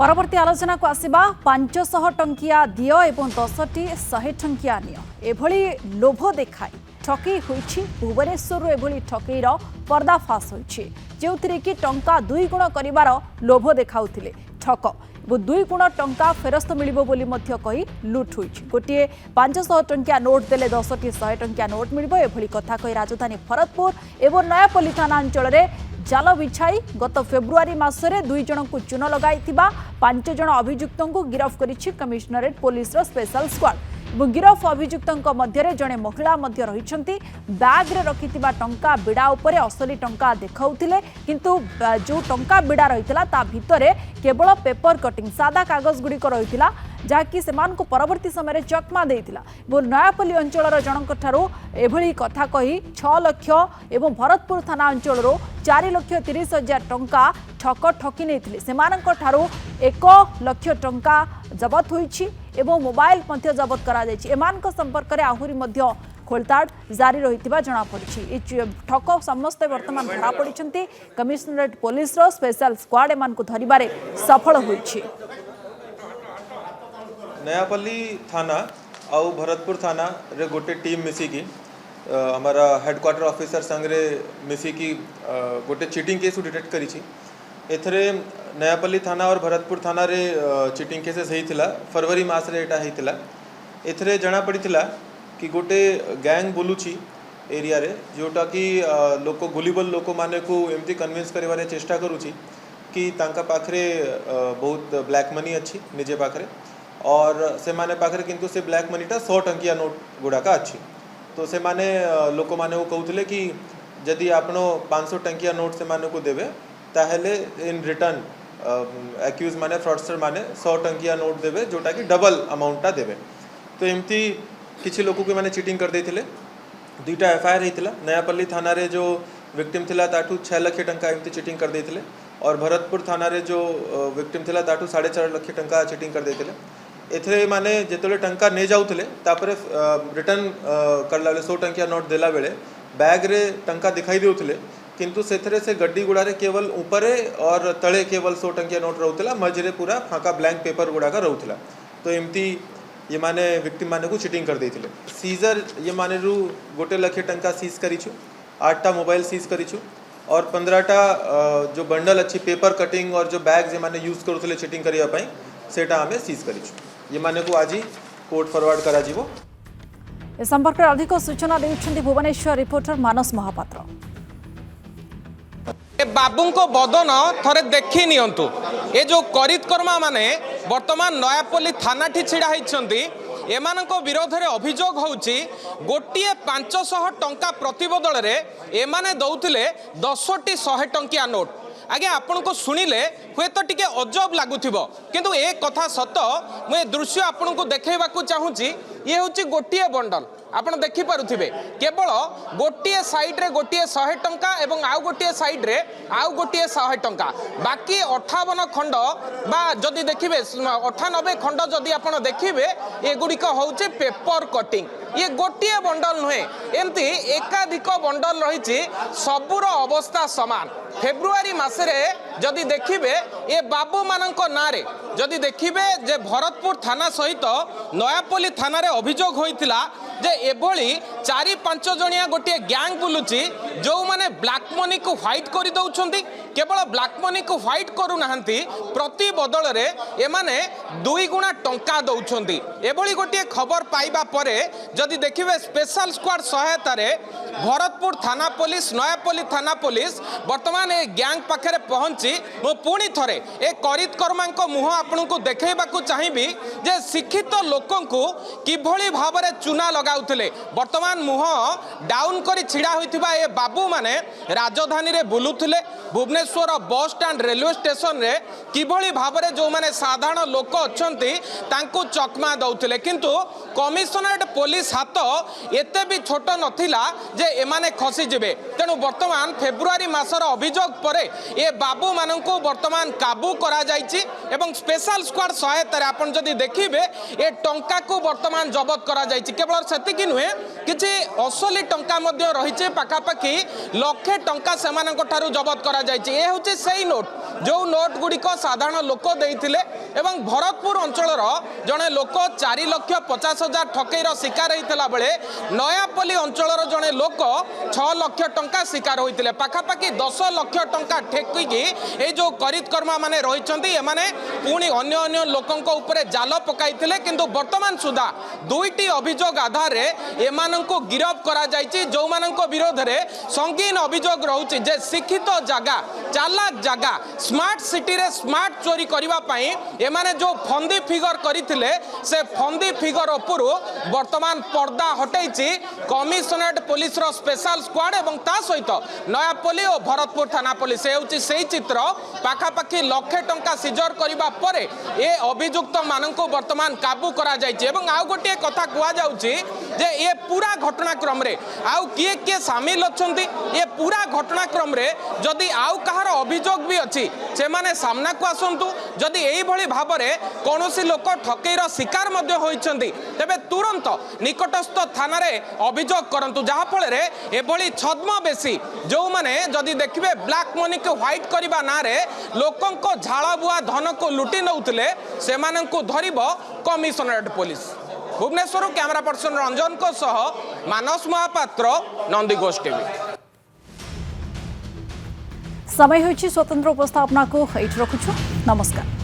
परवर्ती आलोचना को आसिबा 500 टंकिया दियो एवं 10टी 100 टंकिया नियो एभली लोभ देखाई ठकई होईछि। भुवनेश्वर एभली ठकईर पर्दाफाश होईछि, जेउथिरे कि टंका 2 गुण करिवार लोभ देखाउथिले ठक और 2 गुण टंका फेरस्त मिलिबो बोली मध्य कही लुट होईछि। गोटे 500 टंकिया नोट देले 10टी 100 टंकिया नोट मिलिबो एभली कथा कही राजधानी भरतपुर एवं नयापल्ली थाना अंचल रे जाल बिछाई गत फेब्रुआरी मासरे 2 जन को चून लगाई 5 जन अभियुक्तों को गिरफ्त करिछि कमिश्नरेट पुलिस रो स्पेशल स्क्वाड। गिरफ अभियुक्तों मध्य जड़े महिला रही बैग रे रखिथिबा टंका बिड़ा उपरे असली टंका देखाउथिले, किंतु जो टंका बिड़ा रहितला ता भितरे केवल पेपर कटिंग सादा कागज गुड़िक रहितला, जहाँकि सेमानकु परवर्ती समय चकमा देइथिला। नयापल्ली अंचल जनक ठारू एभली कथा कही 6 लाख एवं भरतपुर थाना अंचल 4,30,000 टंका ठक ठकी नहीं सेमानक ठारू 1 लाख टंका जबत होईछि एवं मोबाइल मध्य जबत करा जायछि। एमानक संपर्क में आहुरी मध्य खोलताड़ जारी रहिथिबा जणा पड़िछि। ठक समस्त वर्तमान धरा पड़िछन्ति। कमिश्नरेट पुलिस रो स्पेशल स्क्वाड एमानकु धरिबारे सफल होईछि। नयापल्ली थाना आउ भरतपुर थाना रे गोटे टीम मिसिकी हमारा हेडक्वार्टर ऑफिसर संगे मिसिकी गोटे चीटिंग केस डिटेक्ट करिछि। एथरे नयापल्ली थाना और भरतपुर थाना रे चीटिंग केसेस होइथिला फरवरी मास रे एटा होइथिला। एथरे जना पड़िथिला कि गोटे गैंग बुलुछि एरिया रे जोटा कि लोक गुलिबल लोक माने को एमती कन्विंस करिवारे चेष्टा करूछि कि तांका पाखरे बहुत ब्लैक मनी अच्छी निजे पाखरे और से माने पाखरे किंतु से ब्लैक मनीटा 100 टंकिया नोट गुड़ाका अच्छी। तो से माने लोक माने को कहउथिले कि जदि आपनो 500 टंकिया नोट से माने को देबे ताहेले इन रिटर्न एक्यूज माने फ्रॉडस्टर माने 100 टंकिया नोट देबे जोटा कि डबल अमाउंटटा देबे। तो एमती किछि लोक को माने चीटिंग कर देथिले। 2टा एफआईआर हेतिला। नयापल्ली थाना रे जो विक्टिम थिला ताठू 6 लाख टंका एमती चीटिंग कर देथिले और भरतपुर थाना रे जो विक्टिम थिला ताठू 4.5 लाख टंका चीटिंग कर देथिले। एथरे माने जेतले टंका ने जाउथिले तापरे रिटर्न करला 100 टंकिया नोट देला बेले बैग रे टंका दिखाई देउथिले, किंतु सेथरे से गड्डी गुड़ा रे केवल ऊपरे और तले केवल 100 टंकिया नोट रहउथिला, मझरे पूरा फाका ब्लैंक पेपर गुड़ा का रहउथिला। तो एमती ये माने विक्टिम माने को चीटिंग कर देथिले। सीजर ये माने रु 1 लाख टंका सीज करिछु, 8टा मोबाइल सीज करिछु और 15टा जो बंडल अच्छी पेपर कटिंग और जो बैग जे माने यूज करूथिले चीटिंग करिया पई सेटा हमें सीज करिछु। ये माने को आज कोर्ट फॉरवर्ड करा जीवो। ए संपर्क में अधिक सूचना देउछन्ति भुवनेश्वर रिपोर्टर मानस महापात्र। बाबू को बदन थरे देखी नियंतु ए जो करितकर्मा माने वर्तमान नयापल्ली थाना ठी छिड़ा होइछन्ति एमानक विरोध में अभियोग होउछि गोटिए 500 टंका प्रतिबदल रे एमाने दउथिले 10टी 100 टंकिया नोट। आगे आपण को शुणिले हुए तो टिके अजब लगुथिबो, किंतु ए कथा सत मुझे दृश्य आपण को देखैबाकू चाहूची। ये होची गोटिए बंडल आपण देखि पारुथिबे, केवल गोटिए साइड रे गोटिए 100 टंका एवं आउ गोटिए साइड रे आउ गोटिए 100 टंका, बाकी 58 खंड बा जदि देखिबे 98 खंड जदि आपण देखिबे ए गुडिक होउची पेपर कटिंग। ये गोटिए बंडल नुहे, एमती एकाधिक बंडल रही सबुर अवस्था समान। फेब्रुआरी मासरे जदि देखिबे ए बाबू मानक नारे जदि देखिबे जे भरतपुर थाना सहित नयापल्ली थाना रे अभियोग होइतिला जे एभली 4-5 जणिया गोटे गैंग बुलुची जो माने ब्लैक मनी को व्हाइट कर दउछन्ती। केवल ब्लैक मनी को व्हाइट करू नाहंती, प्रति बदल रे एमाने 2 गुणा टंका दउछन्ती। एभली गोटे खबर पाइबा परे जदि देखिबे स्पेशल स्क्वाड सहायता रे भरतपुर थाना पुलिस नयापल्ली थाना पुलिस वर्तमान ए गैंग पाखरे पहुंची मो पुणी थरे ए करितकर्मांक मुह आपन को देखैबाकू चाहिबी जे शिक्षित लोकन को किभली भाबरे चुना लगाउथिले। वर्तमान मुह डाउन करी छिड़ा होइथिबा ए बाबू माने राजधानी रे बुलुथिले। Bhubaneswar bus stand railway station रे किभली भाबरे जो माने साधारण लोक अछंती तांको चकमा दउथिले, किंतु कमिश्नरेट पुलिस हाथ एते भी छोट नथिला जे एमाने खसी जिबे। तेणु वर्तमान फेब्रुआरी मासर अभियोग परे ए बाबू माननकु वर्तमान काबू करा जायछि एवं स्पेशल स्क्वाड सहायता रे आपण जदि देखिबे ए टंका को वर्तमान जबत करा जायछि। केवल सेतिकी नुहे किछि असली टंका मध्य रहिछि, पाखापाखि 1 लाख टंका सेमानक ठारू जबत करा जायछि। ए होछि सेही नोट जो नोट गुड़िक साधारण लोक देइथिले एवं भरतपुर अंचल जड़े लोक 4,50,000 ठकईर शिकार होता बेले नयापल्ली अंचल जड़े लोक 6 लाख टंका शिकार होते पाखापाखि 10 लाख टंका ठेकिकी ये जो करितकर्मा माने रही पुणी अन्य लोकों उपरे जाल पकाई किंतु वर्तमान सुधा 2टी अभियोग आधार एमानंको गिरफ करा जायछि जो मानंको विरोध रे संगीन अभियोग रहउछि जे शिक्षित जगह चालाक जगह स्मार्ट सिटी रे स्मार्ट चोरी करिवा पई एमाने जो फंदी फिगर करिथिले से फंदी फिगर उपरु वर्तमान पर्दा हटाइछि कमिशनरेट पुलिस रो स्पेशल स्क्वाड एवं ता सहित नयापल्ली और भरतपुर थाना पुलिस हेउछि सेही चित्र पाखापाखि लाख टंका सिजर करिबा परे ए अभियुक्त मानंको वर्तमान काबू करा जायछि एवं आउ गोटे कथा कुआ जाउछि जे ये पूरा घटनाक्रम रे आउ किए किए शामिल अछंती ये पूरा घटनाक्रम रे जदि आउ कहार अभियोग भी अछि से माने सामना को आसंतु जदि एई भली भाबरे कोनोसी लोक ठकईर शिकार मध्ये होइछंती तबे तुरंत निकटस्थ थाना रे अभियोग करंतु जहा फल रे एभली छद्मवेशी जो माने जदि देखिबे ब्लैक मनी को व्हाइट करिबा ना रे लोकन को झाड़ा बुआ धन को लुटी नउतले से मानंको धरिबो commissionerate police. Bhubaneswar camera person Ranjan को सह मानस महापात्र नंदीघोष टीवी। समय होइछि स्वतंत्र उपस्थापना को एइठ रखुछु नमस्कार।